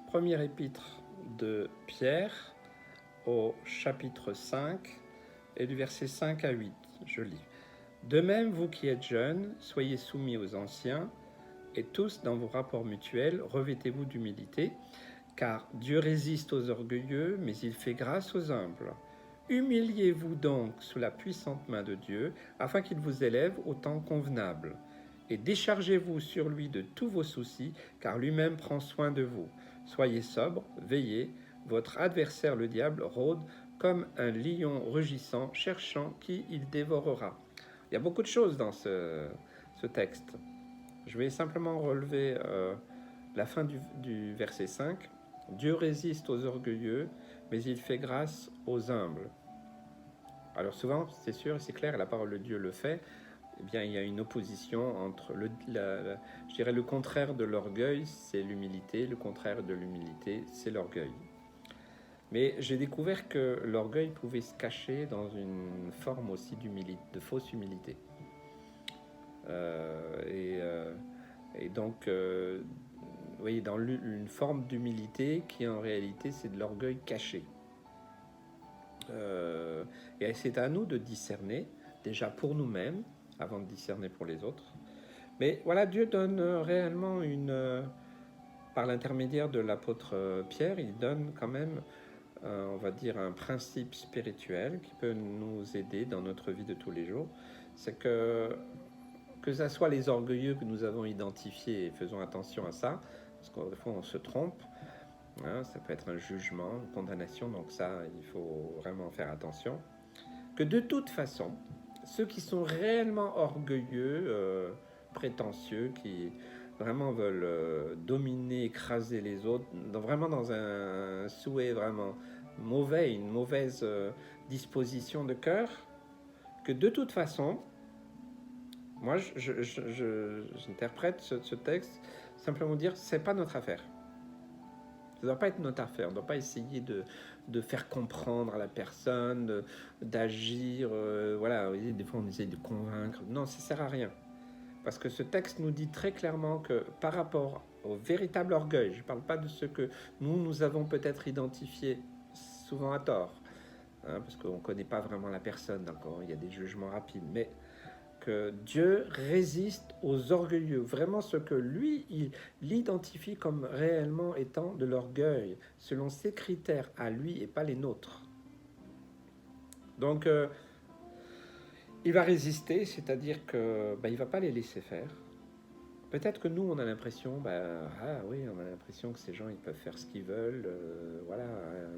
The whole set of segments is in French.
Première épître de Pierre au chapitre 5 et du verset 5 à 8. Je lis. De même, vous qui êtes jeunes, soyez soumis aux anciens, et tous, dans vos rapports mutuels, revêtez-vous d'humilité, car Dieu résiste aux orgueilleux, mais il fait grâce aux humbles. Humiliez-vous donc sous la puissante main de Dieu, afin qu'il vous élève au temps convenable. Et déchargez-vous sur lui de tous vos soucis, car lui-même prend soin de vous. Soyez sobres, veillez, votre adversaire le diable rôde comme un lion rugissant, cherchant qui il dévorera. Il y a beaucoup de choses dans ce texte. Je vais simplement relever la fin du verset 5. Dieu résiste aux orgueilleux, mais il fait grâce aux humbles. Alors souvent, c'est sûr, c'est clair, la parole de Dieu le fait. Eh bien, il y a une opposition entre, je dirais, le contraire de l'orgueil, c'est l'humilité. Le contraire de l'humilité, c'est l'orgueil. Mais j'ai découvert que l'orgueil pouvait se cacher dans une forme aussi d'humilité, de fausse humilité. Et donc, vous voyez, dans une forme d'humilité qui en réalité c'est de l'orgueil caché. Et c'est à nous de discerner, déjà pour nous-mêmes, avant de discerner pour les autres. Mais voilà, Dieu donne réellement par l'intermédiaire de l'apôtre Pierre, il donne quand même, on va dire, un principe spirituel qui peut nous aider dans notre vie de tous les jours. C'est que ce soit les orgueilleux que nous avons identifiés, et faisons attention à ça, parce qu'au fond on se trompe, hein, ça peut être un jugement, une condamnation, donc ça il faut vraiment faire attention. Que de toute façon, ceux qui sont réellement orgueilleux, prétentieux, qui vraiment veulent dominer, écraser les autres, vraiment dans un souhait vraiment mauvais, une mauvaise disposition de cœur, que de toute façon, moi, j'interprète ce texte simplement dire c'est pas notre affaire. Ça ne doit pas être notre affaire. On ne doit pas essayer de faire comprendre à la personne, d'agir. Voilà, des fois on essaye de convaincre. Non, ça ne sert à rien. Parce que ce texte nous dit très clairement que par rapport au véritable orgueil, je ne parle pas de ce que nous avons peut-être identifié, souvent à tort, hein, parce qu'on ne connaît pas vraiment la personne, donc il y a des jugements rapides, mais que Dieu résiste aux orgueilleux, vraiment ce que lui, il l'identifie comme réellement étant de l'orgueil, selon ses critères à lui et pas les nôtres. Donc, il va résister, c'est-à-dire que il va pas les laisser faire. Peut-être que nous, on a l'impression, ah oui, on a l'impression que ces gens, ils peuvent faire ce qu'ils veulent. Voilà,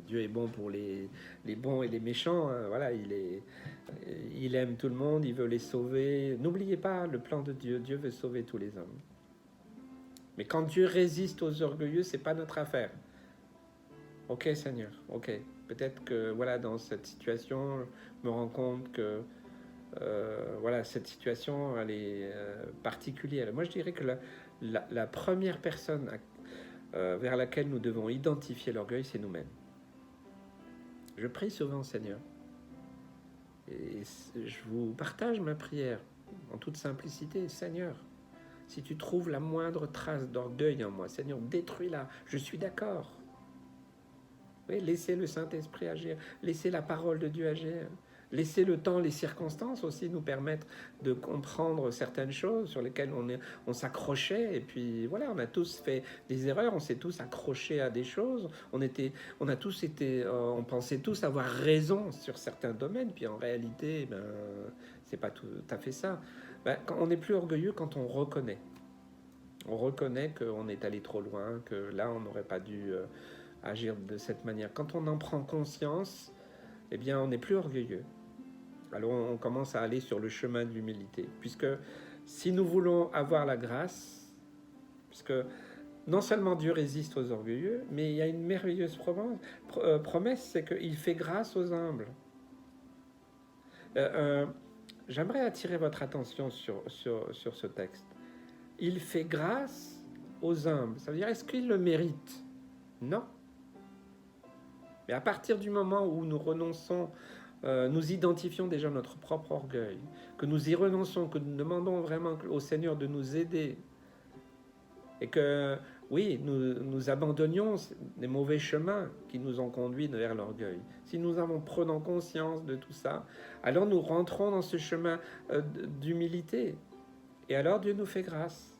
Dieu est bon pour les bons et les méchants. Hein, voilà, il aime tout le monde, il veut les sauver. N'oubliez pas le plan de Dieu. Dieu veut sauver tous les hommes. Mais quand Dieu résiste aux orgueilleux, c'est pas notre affaire. Ok, Seigneur, ok. Peut-être que voilà, dans cette situation, je me rends compte que voilà, cette situation elle est particulière. Moi, je dirais que la première personne vers laquelle nous devons identifier l'orgueil, c'est nous-mêmes. Je prie souvent, Seigneur, et je vous partage ma prière en toute simplicité. Seigneur, si tu trouves la moindre trace d'orgueil en moi, Seigneur, détruis-la. Je suis d'accord. Oui, laissez le Saint-Esprit agir, laissez la parole de Dieu agir. Laisser le temps, les circonstances aussi nous permettre de comprendre certaines choses sur lesquelles on s'accrochait. Et puis voilà, on a tous fait des erreurs, on s'est tous accrochés à des choses. On pensait tous avoir raison sur certains domaines. Puis en réalité, c'est pas tout à fait ça. On n'est plus orgueilleux quand on reconnaît. On reconnaît qu'on est allé trop loin, que là, on n'aurait pas dû agir de cette manière. Quand on en prend conscience, eh bien, on n'est plus orgueilleux. Alors on commence à aller sur le chemin de l'humilité. Puisque si nous voulons avoir la grâce, puisque non seulement Dieu résiste aux orgueilleux, mais il y a une merveilleuse promesse, c'est qu'il fait grâce aux humbles. J'aimerais attirer votre attention sur ce texte. Il fait grâce aux humbles. Ça veut dire, est-ce qu'il le mérite? Non. Mais à partir du moment où nous renonçons, nous identifions déjà notre propre orgueil, que nous y renonçons, que nous demandons vraiment au Seigneur de nous aider, et que oui, nous abandonnions les mauvais chemins qui nous ont conduits vers l'orgueil. Si nous prenons conscience de tout ça, alors nous rentrons dans ce chemin d'humilité. Et alors Dieu nous fait grâce.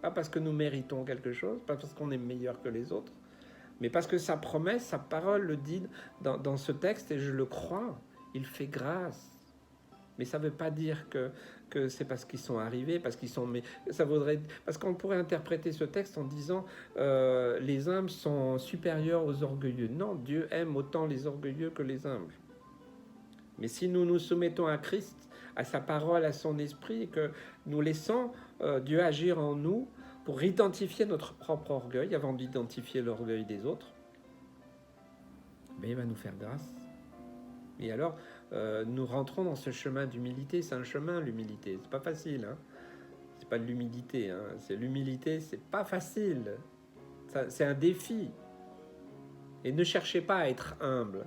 Pas parce que nous méritons quelque chose, pas parce qu'on est meilleur que les autres, mais parce que sa promesse, sa parole le dit dans ce texte, et je le crois, il fait grâce. Mais ça ne veut pas dire que c'est parce qu'ils sont arrivés, parce qu'ils sont... Mais ça vaudrait... Parce qu'on pourrait interpréter ce texte en disant les humbles sont supérieurs aux orgueilleux. Non, Dieu aime autant les orgueilleux que les humbles. Mais si nous nous soumettons à Christ, à sa parole, à son esprit, et que nous laissons Dieu agir en nous pour identifier notre propre orgueil avant d'identifier l'orgueil des autres, ben il va nous faire grâce. Et alors, nous rentrons dans ce chemin d'humilité. C'est un chemin, l'humilité. C'est pas facile. Hein. C'est pas de l'humilité. Hein. C'est l'humilité, c'est pas facile. C'est un défi. Et ne cherchez pas à être humble.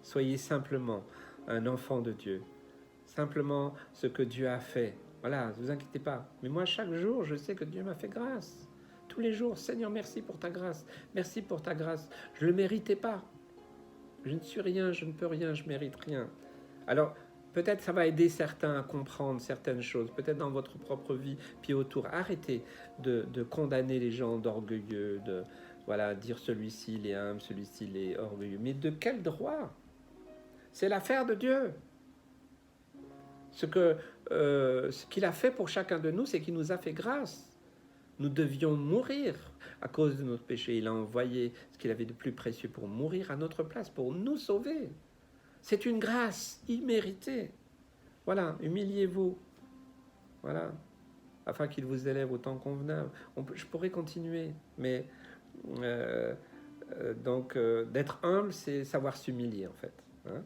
Soyez simplement un enfant de Dieu. Simplement ce que Dieu a fait. Voilà, ne vous inquiétez pas. Mais moi, chaque jour, je sais que Dieu m'a fait grâce. Tous les jours, Seigneur, merci pour ta grâce. Merci pour ta grâce. Je ne le méritais pas. Je ne suis rien, je ne peux rien, je ne mérite rien. Alors, peut-être ça va aider certains à comprendre certaines choses, peut-être dans votre propre vie, puis autour. Arrêtez de condamner les gens d'orgueilleux, de dire celui-ci il est humble, celui-ci il est orgueilleux. Mais de quel droit? C'est l'affaire de Dieu. Ce qu'il a fait pour chacun de nous, c'est qu'il nous a fait grâce. Nous devions mourir à cause de notre péché. Il a envoyé ce qu'il avait de plus précieux pour mourir à notre place, pour nous sauver. C'est une grâce imméritée. Voilà, humiliez-vous. Voilà, afin qu'il vous élève au temps convenable. Je pourrais continuer, mais d'être humble, c'est savoir s'humilier en fait. Hein.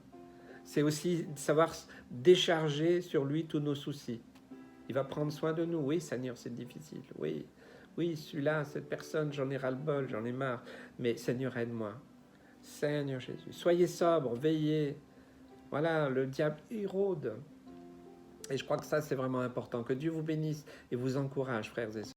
C'est aussi savoir décharger sur lui tous nos soucis. Il va prendre soin de nous. Oui, Seigneur, c'est difficile. Oui, celui-là, cette personne, j'en ai ras-le-bol, j'en ai marre. Mais Seigneur, aide-moi. Seigneur Jésus, soyez sobre, veillez. Voilà, le diable, il rôde. Et je crois que ça, c'est vraiment important. Que Dieu vous bénisse et vous encourage, frères et sœurs.